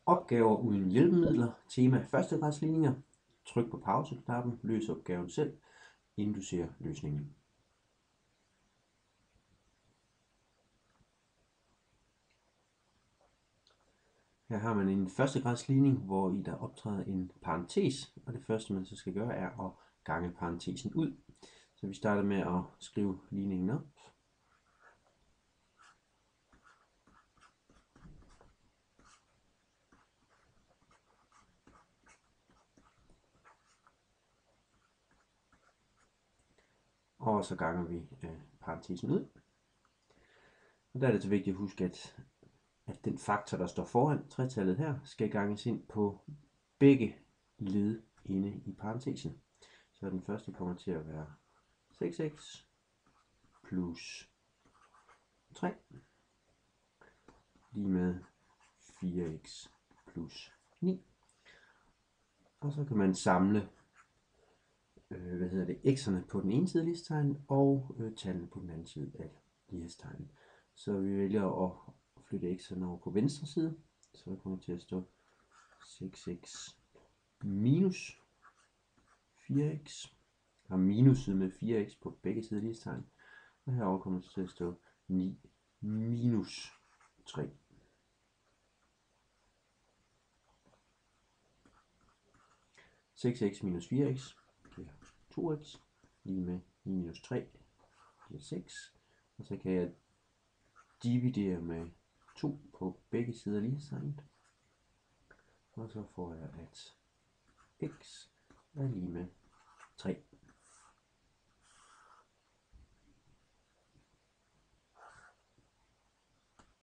Opgaver uden hjælpemidler. Tema førstegradsligninger. Tryk på pause-knappen. Løs opgaven selv, inden du ser løsningen. Her har man en førstegradsligning, hvor i der optræder en parentes, og det første man så skal gøre er at gange parentesen ud. Så vi starter med at skrive ligningen op. Og så ganger vi parentesen ud. Og der er det så vigtigt at huske, at den faktor, der står foran tretallet her, skal ganges ind på begge led inde i parentesen. Så den første kommer til at være 6x plus 3 lige med 4x plus 9. Og så kan man samle x'erne på den ene side af lighedstegnet og tallene på den anden side af lighedstegnet. Så vi vælger at flytte x'erne over på venstre side, så der kommer til at stå 6x minus 4x. Jeg har minuset med 4x på begge sider af lighedstegnet, og herover kommer det til at stå 9 minus 3. (6x minus 4x) bliver 2x, lige med 9 minus 3 bliver 6, og så kan jeg dividere med 2 på begge sider af lighedstegnet, og så får jeg, at x er lige med 3.